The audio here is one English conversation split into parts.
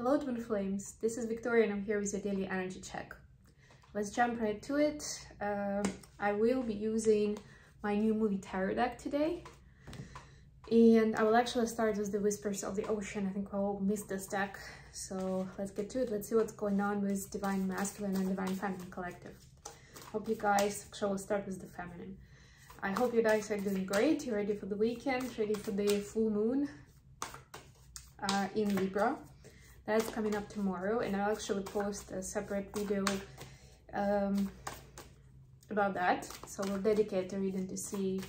Hello Twin Flames, this is Victoria and I'm here with your daily energy check. Let's jump right to it. I will be using my new movie tarot deck today. And I will actually start with the Whispers of the Ocean. I think we'll miss this deck. So let's get to it. Let's see what's going on with Divine Masculine and Divine Feminine Collective. Hope you guys, actually we'll start with the Feminine. I hope you guys are doing great. You're ready for the weekend, ready for the full moon in Libra. That's coming up tomorrow, and I'll actually post a separate video about that. So we'll dedicate a reading to see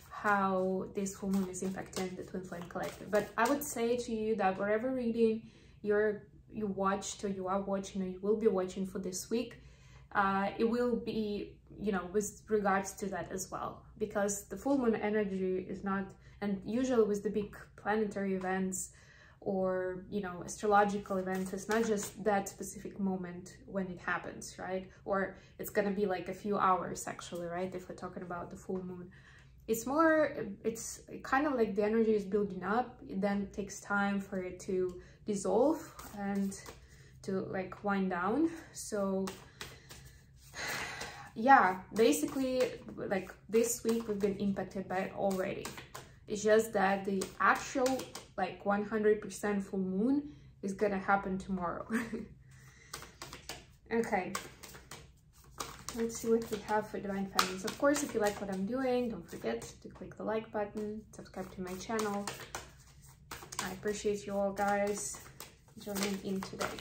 how this full moon is impacting the Twinflame collective. But I would say to you that whatever reading you watched or you are watching or you will be watching for this week, it will be, you know, with regards to that as well, because the full moon energy is not, and usually with the big planetary events or, you know, astrological events, it's not just that specific moment when it happens, right? Or it's gonna be like a few hours actually, right? If we're talking about the full moon, it's more, it's kind of like the energy is building up. It then takes time for it to dissolve and to like wind down. So yeah, basically like this week we've been impacted by it already. It's just that the actual like 100% full moon is gonna happen tomorrow. Okay, let's see what we have for Divine Feminines. Of course, if you like what I'm doing, don't forget to click the like button, subscribe to my channel. I appreciate you all guys joining in today.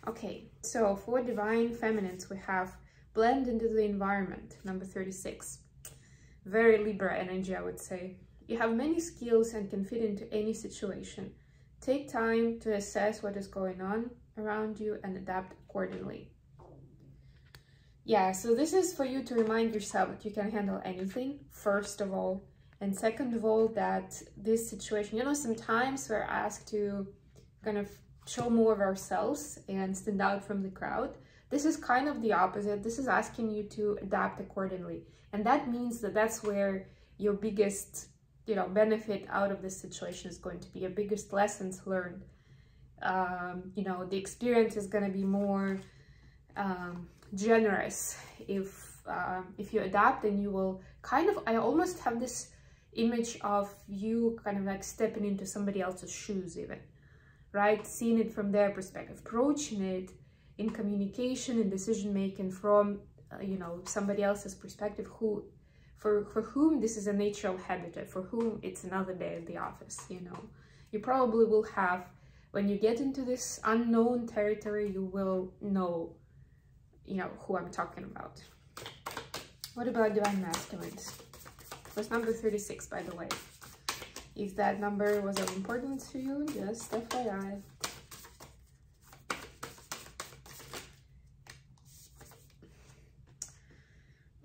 Okay, so for Divine Feminines, we have Blend into the Environment, number 36. Very Libra energy, I would say. You have many skills and can fit into any situation. Take time to assess what is going on around you and adapt accordingly. Yeah, so this is for you to remind yourself that you can handle anything, first of all. And second of all, that this situation, you know, sometimes we're asked to kind of show more of ourselves and stand out from the crowd. This is kind of the opposite. This is asking you to adapt accordingly. And that means that that's where your biggest, you know, benefit out of this situation is going to be, your biggest lessons learned. You know, the experience is going to be more generous if you adapt, and you will kind of, I almost have this image of you kind of like stepping into somebody else's shoes even, right? Seeing it from their perspective, approaching it in communication and decision making from you know, somebody else's perspective, who for whom this is a natural habitat, for whom it's another day at the office. You know, you probably will have, when you get into this unknown territory, you will know, you know, who I'm talking about. What about Divine Masculines? It was number 36, by the way. If that number was of importance to you, just FYI.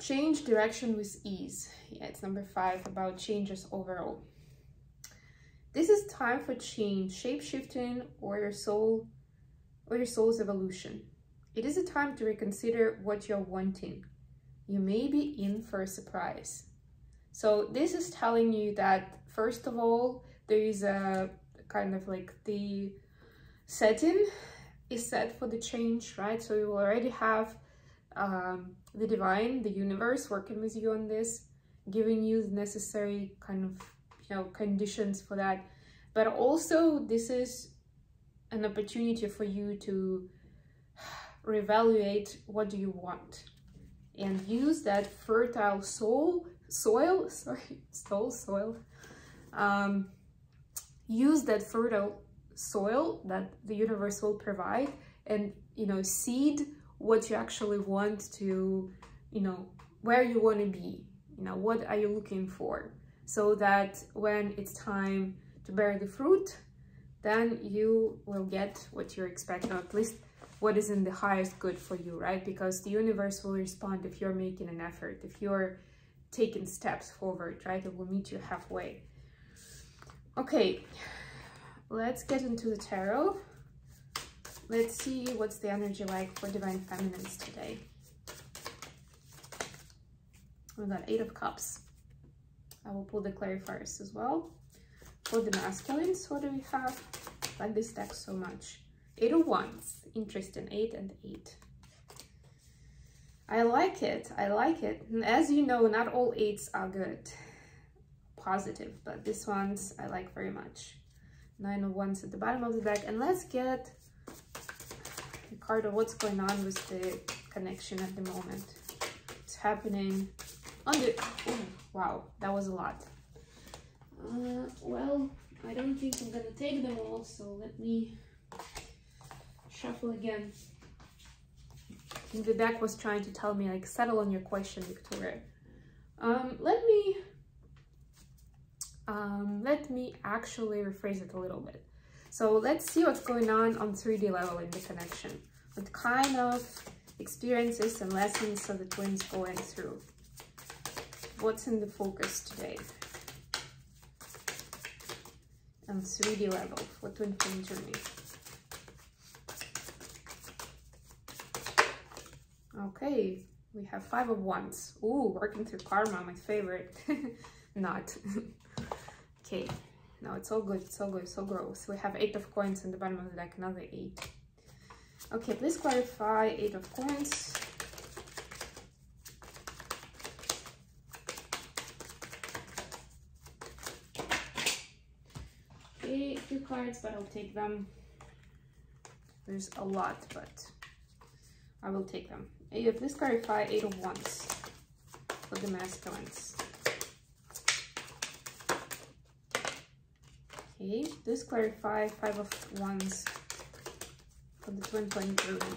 Change direction with ease. Yeah, it's number 5, about changes overall. This is time for change, shape-shifting, or your soul's evolution. It is a time to reconsider what you're wanting. You may be in for a surprise. So this is telling you that, first of all, there is a kind of like the setting is set for the change, right? So you will already have the divine, the universe working with you on this, giving you the necessary kind of, you know, conditions for that. But also this is an opportunity for you to reevaluate what do you want and use that fertile soil, use that fertile soil that the universe will provide, and, you know, seed what you actually want to, you know, where you want to be, you know, what are you looking for, so that when it's time to bear the fruit, then you will get what you're expecting, or at least what is in the highest good for you, right? Because the universe will respond if you're making an effort, if you're taking steps forward, right? It will meet you halfway. Okay, let's get into the tarot. Let's see what's the energy like for Divine Feminines today. We've got 8 of Cups. I will pull the clarifiers as well. For the masculines, what do we have? I like this deck so much. 8 of Wands. Interesting. 8 and 8. I like it. I like it. And as you know, not all 8s are good. Positive. But this ones I like very much. 9 of Wands at the bottom of the deck. And let's get a card of what's going on with the connection at the moment. What's happening on the... Oh, wow. That was a lot. Well, I don't think I'm gonna take them all, so let me shuffle again. I think the deck was trying to tell me, like, settle on your question, Victoria. Let me actually rephrase it a little bit. So let's see what's going on 3D level in the connection. What kind of experiences and lessons are the twins going through? What's in the focus today? On 3D level for twin flame journey. Okay, we have 5 of Wands. Ooh, working through karma, my favorite. Not. Okay, no, it's all good, it's all good, it's all growth. We have 8 of Coins in the bottom of the deck, another 8. Okay, please clarify 8 of Coins. A few cards, but I'll take them. There's a lot, but I will take them. Please clarify 8 of Wands for the masculines. Okay, please clarify 5 of Wands for the twin flame journey.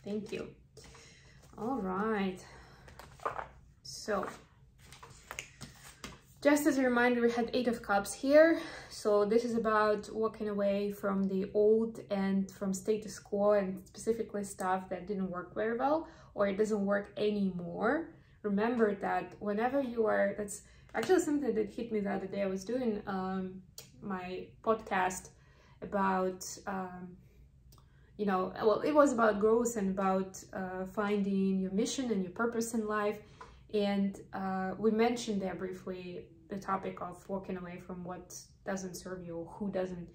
Thank you. All right. So, just as a reminder, we had 8 of Cups here. So this is about walking away from the old and from status quo, and specifically stuff that didn't work very well or it doesn't work anymore. Remember that whenever you are, that's actually something that hit me the other day. I was doing my podcast about, you know, well, it was about growth and about finding your mission and your purpose in life. And we mentioned there briefly the topic of walking away from what doesn't serve you or who doesn't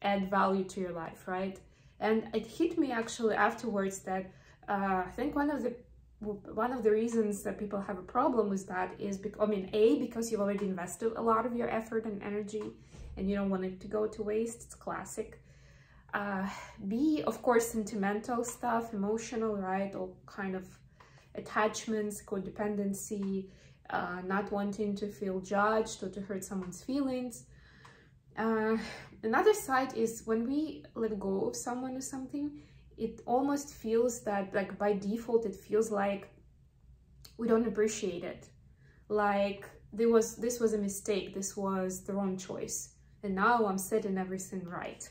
add value to your life, right? And it hit me actually afterwards that I think one of the reasons that people have a problem with that is, because you've already invested a lot of your effort and energy and you don't want it to go to waste. It's classic. B, of course, sentimental stuff, emotional, right? All kind of attachments, codependency, not wanting to feel judged or to hurt someone's feelings. Another side is when we let go of someone or something, it almost feels that, like, by default, it feels like we don't appreciate it. Like this was a mistake, this was the wrong choice, and now I'm setting everything right.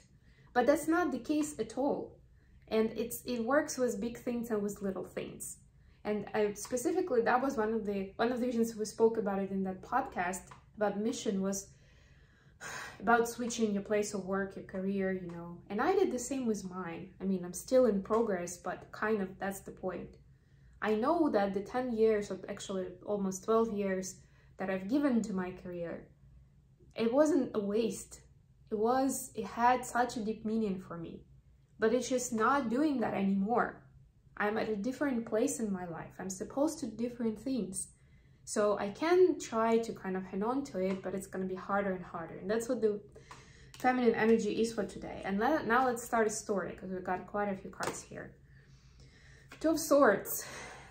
But that's not the case at all. And it works with big things and with little things. And specifically, that was one of the reasons we spoke about it in that podcast about mission, was about switching your place of work, your career, you know. And I did the same with mine. I mean, I'm still in progress, but kind of that's the point. I know that the 10 years, or actually almost 12 years that I've given to my career, it wasn't a waste. It had such a deep meaning for me, but it's just not doing that anymore. I'm at a different place in my life. I'm supposed to do different things. So I can try to kind of hang on to it, but it's going to be harder and harder. And that's what the feminine energy is for today. And now let's start a story, because we've got quite a few cards here. 2 of Swords,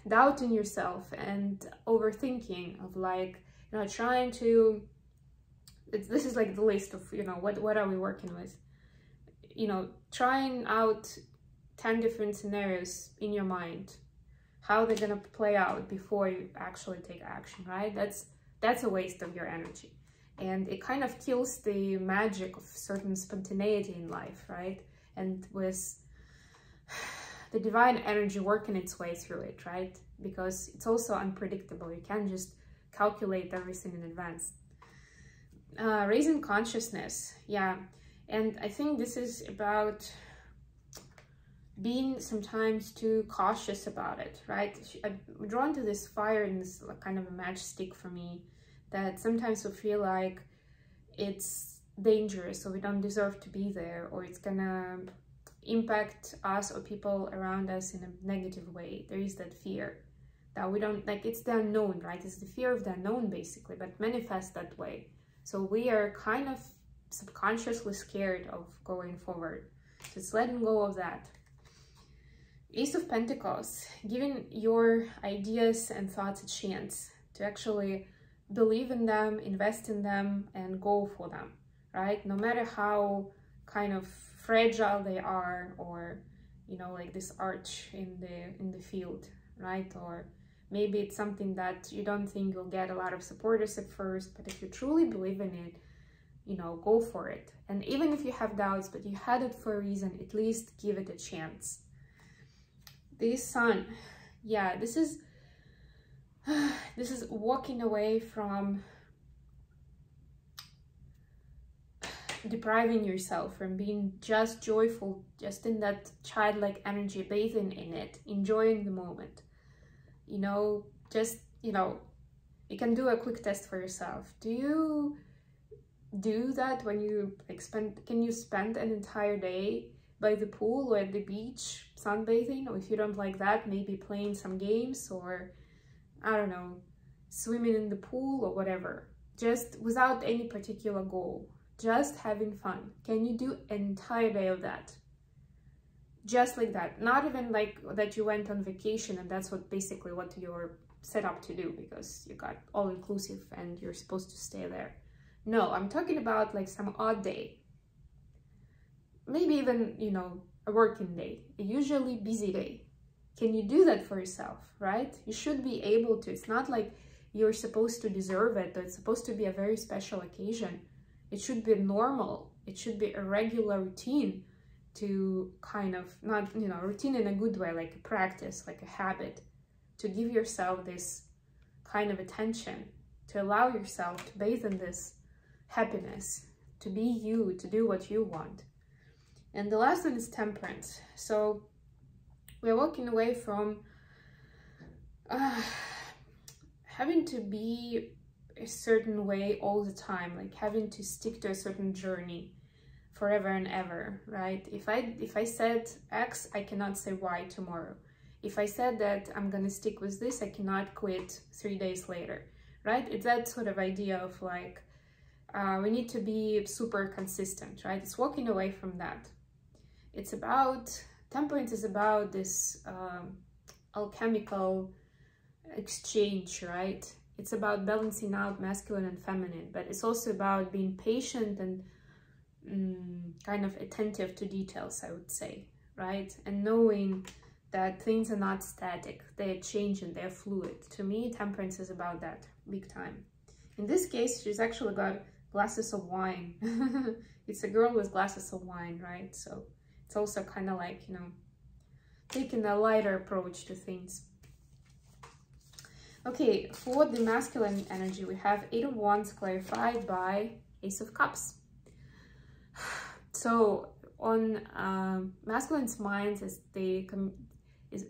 doubting yourself and overthinking of, like, you know, trying to, this is like the list of, you know, what are we working with? You know, trying out 10 different scenarios in your mind, how they're gonna play out before you actually take action, right? That's a waste of your energy. And it kind of kills the magic of certain spontaneity in life, right? And with the divine energy working its way through it, right? Because it's also unpredictable. You can't just calculate everything in advance. Raising consciousness, yeah. And I think this is about being sometimes too cautious about it, right? I'm drawn to this fire, and this kind of a matchstick for me that sometimes we feel like it's dangerous, or we don't deserve to be there, or it's gonna impact us or people around us in a negative way. There is that fear that we don't like. It's the unknown, right? It's the fear of the unknown basically, but manifest that way. So we are kind of subconsciously scared of going forward. Just letting go of that. Ace of Pentacles, giving your ideas and thoughts a chance to actually believe in them, invest in them, and go for them, right? No matter how kind of fragile they are, or, you know, like this arch in the field, right? Or maybe it's something that you don't think you'll get a lot of supporters at first, but if you truly believe in it, you know, go for it. And even if you have doubts, but you had it for a reason, at least give it a chance. The Sun, yeah, this is walking away from depriving yourself, from being just joyful, just in that childlike energy, bathing in it, enjoying the moment. You know, just, you know, you can do a quick test for yourself. Do you do that when you like can you spend an entire day by the pool or at the beach sunbathing? Or if you don't like that, maybe playing some games, or I don't know, swimming in the pool or whatever, just without any particular goal, just having fun. Can you do an entire day of that? Just like that. Not even like that you went on vacation and that's what basically what you're set up to do because you got all inclusive and you're supposed to stay there. No, I'm talking about like some odd day. Maybe even, you know, a working day, a usually busy day. Can you do that for yourself, right? You should be able to. It's not like you're supposed to deserve it, or it's supposed to be a very special occasion. It should be normal. It should be a regular routine to kind of, not, you know, routine in a good way, like a practice, like a habit, to give yourself this kind of attention, to allow yourself to bathe in this happiness, to be you, to do what you want. And the last one is Temperance. So we're walking away from having to be a certain way all the time, like having to stick to a certain journey forever and ever, right? If I said X, I cannot say Y tomorrow. If I said that I'm gonna stick with this, I cannot quit 3 days later, right? It's that sort of idea of like, we need to be super consistent, right? It's walking away from that. It's about, Temperance is about this alchemical exchange, right? It's about balancing out masculine and feminine, but it's also about being patient and kind of attentive to details, I would say, right? And knowing that things are not static, they're changing, they're fluid. To me, Temperance is about that, big time. In this case, she's actually got glasses of wine. It's a girl with glasses of wine, right? So it's also kind of like, you know, taking a lighter approach to things. Okay, for the masculine energy, we have 8 of Wands clarified by Ace of Cups. So on masculine's minds, as they is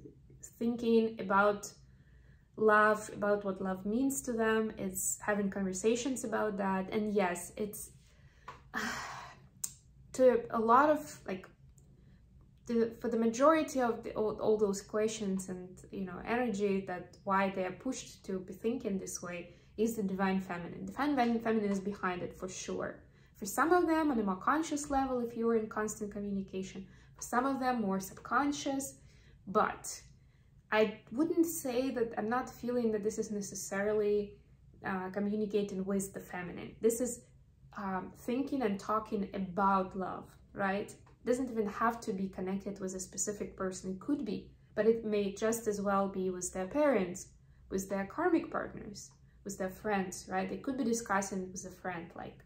thinking about love, about what love means to them, it's having conversations about that. And yes, it's to a lot of like, for the majority of all those questions and, you know, energy, that why they are pushed to be thinking this way is the divine feminine. Divine feminine is behind it for sure. For some of them on a more conscious level, if you're in constant communication, for some of them more subconscious, but I wouldn't say that, I'm not feeling that this is necessarily communicating with the feminine. This is thinking and talking about love, right? Doesn't even have to be connected with a specific person. It could be, but it may just as well be with their parents, with their karmic partners, with their friends, right? They could be discussing with a friend, like,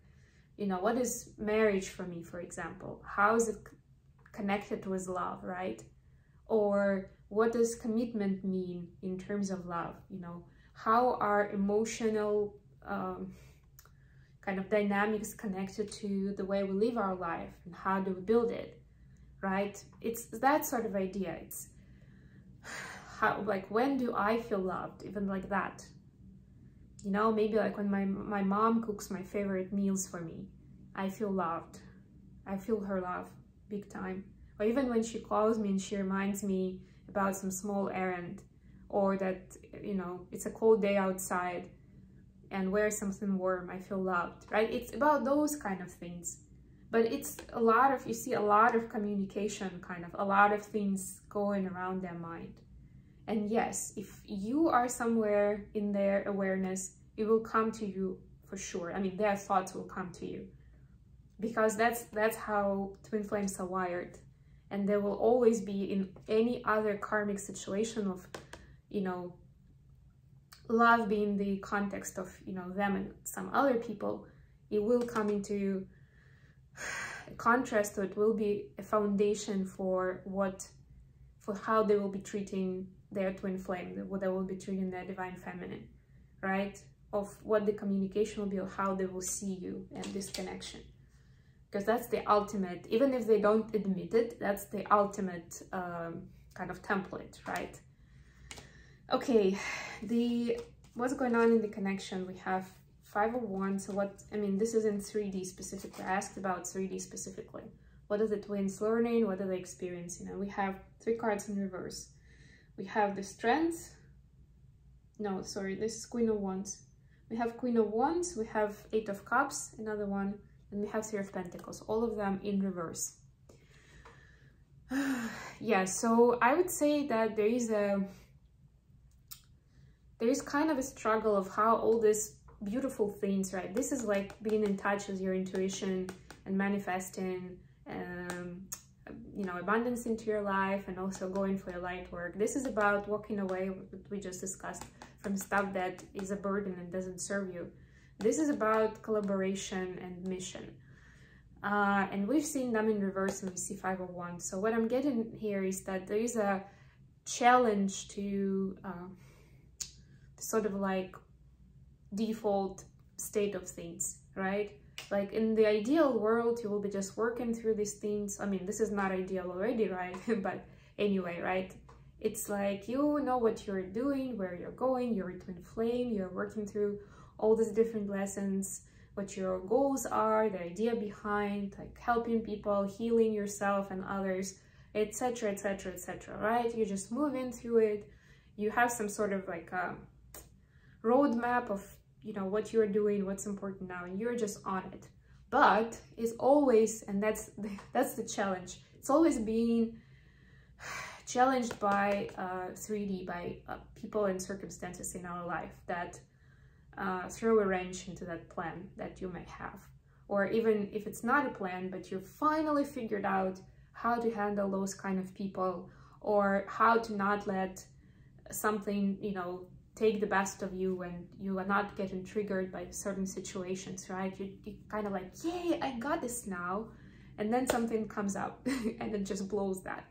you know, what is marriage for me, for example? How is it connected with love, right? Or what does commitment mean in terms of love? You know, how are emotional kind of dynamics connected to the way we live our life, and how do we build it, right? It's that sort of idea. It's how, like, when do I feel loved, even like that. You know, maybe like when my mom cooks my favorite meals for me, I feel loved. I feel her love big time. Or even when she calls me and she reminds me about some small errand, or that, you know, it's a cold day outside and wear something warm, I feel loved, right? It's about those kind of things. But it's a lot of, you see, a lot of communication, kind of, a lot of things going around their mind. And yes, if you are somewhere in their awareness, it will come to you for sure. I mean, their thoughts will come to you, because that's how twin flames are wired. And there will always be, in any other karmic situation of, you know, love being the context of, you know, them and some other people, it will come into a contrast, or it will be a foundation for how they will be treating their twin flame, what they will be treating their divine feminine, right? Of what the communication will be, of how they will see you and this connection. Because that's the ultimate, even if they don't admit it, that's the ultimate kind of template, right? Okay, what's going on in the connection? We have 5 of Wands. So what, I mean, this is in 3D specifically. I asked about 3D specifically. What are the twins learning? What are they experiencing? And we have 3 cards in reverse. We have the Strength. No, sorry, this is Queen of Wands. We have Queen of Wands. We have 8 of Cups, another one. And we have 3 of Pentacles, all of them in reverse. Yeah, so I would say that there is kind of a struggle of how all these beautiful things, right? This is like being in touch with your intuition and manifesting, you know, abundance into your life, and also going for your light work. This is about walking away, what we just discussed, from stuff that is a burden and doesn't serve you. This is about collaboration and mission. And we've seen them in reverse, and we see 5 of Wands. So what I'm getting here is that there is a challenge to sort of like default state of things, right? Like in the ideal world, you will be just working through these things. I mean, this is not ideal already, right? But anyway, right? It's like, you know what you're doing, where you're going, you're a twin flame, you're working through all these different lessons, what your goals are, the idea behind, like helping people, healing yourself and others, etc, etc, etc, right? You're just moving through it. You have some sort of like a roadmap of, you know, what you're doing, what's important now, and you're just on it. But it's always, and that's the challenge, it's always being challenged by 3D, by people and circumstances in our life that throw a wrench into that plan that you may have. Or even if it's not a plan, but you finally figured out how to handle those kind of people, or how to not let something, you know, take the best of you when you are not getting triggered by certain situations, right? You kind of like, yay, I got this now. And then something comes up and it just blows that,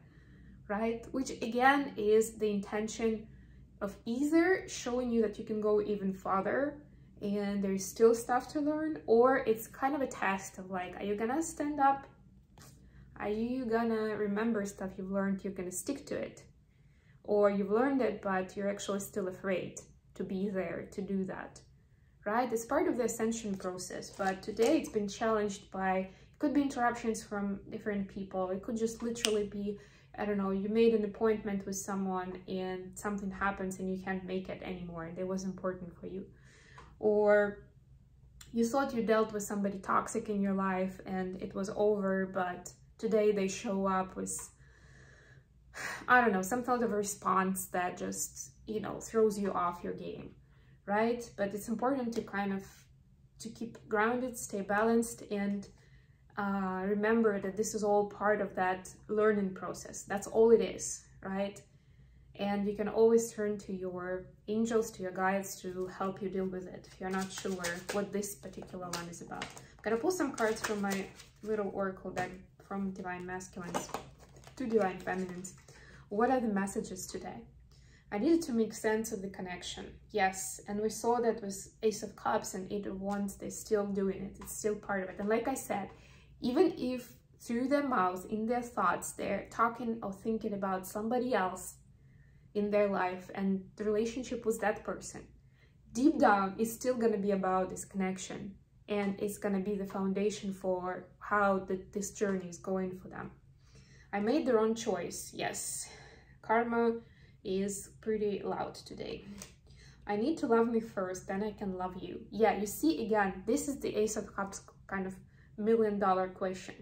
right? Which again is the intention of either showing you that you can go even farther and there's still stuff to learn, or it's kind of a test of like, are you gonna stand up? Are you gonna remember stuff you've learned? You're gonna stick to it? Or you've learned it, but you're actually still afraid to be there, to do that, right? It's part of the ascension process, but today it's been challenged by, it could be interruptions from different people. It could just literally be, I don't know, you made an appointment with someone and something happens and you can't make it anymore and it was important for you. Or you thought you dealt with somebody toxic in your life and it was over, but today they show up with, I don't know, some sort of response that just, you know, throws you off your game, right? But it's important to kind of, to keep grounded, stay balanced, and remember that this is all part of that learning process. That's all it is, right? And you can always turn to your angels, to your guides to help you deal with it if you're not sure what this particular one is about. I'm gonna pull some cards from my little oracle deck from Divine Masculines to Divine Feminines. What are the messages today? I needed to make sense of the connection. Yes, and we saw that with Ace of Cups and 8 of Wands, they're still doing it. It's still part of it. And like I said, even if through their mouth, in their thoughts, they're talking or thinking about somebody else in their life and the relationship with that person, deep down, it's still going to be about this connection, and it's going to be the foundation for how this journey is going for them. I made the wrong choice. Yes, karma is pretty loud today. I need to love me first, then I can love you. Yeah, you see, again, this is the Ace of Cups kind of million-dollar question,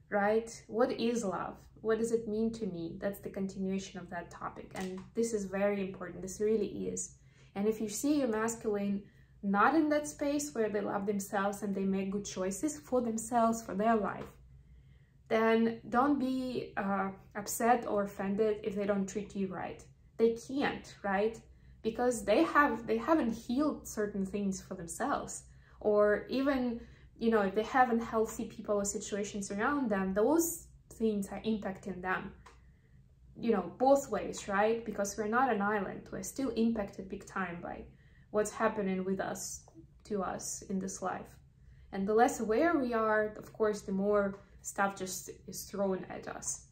right? What is love? What does it mean to me? That's the continuation of that topic. And this is very important. This really is. And if you see your masculine not in that space where they love themselves and they make good choices for themselves, for their life, then don't be upset or offended if they don't treat you right. They can't, right? Because they haven't healed certain things for themselves, or even, you know, if they haven't healthy people or situations around them, those things are impacting them, you know, both ways, right? Because we're not an island. We're still impacted big time by what's happening with us, to us in this life. And the less aware we are, of course, the more stuff just is thrown at us.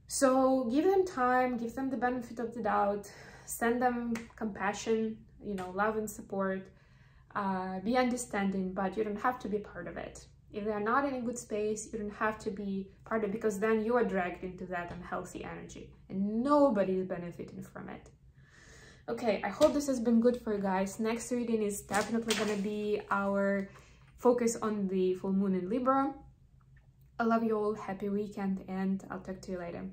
So give them time, give them the benefit of the doubt, send them compassion, you know, love and support, be understanding, but you don't have to be part of it. If they're not in a good space, you don't have to be part of it, because then you are dragged into that unhealthy energy and nobody is benefiting from it. Okay, I hope this has been good for you guys. Next reading is definitely going to be our focus on the full moon in Libra. I love you all. Happy weekend, and I'll talk to you later.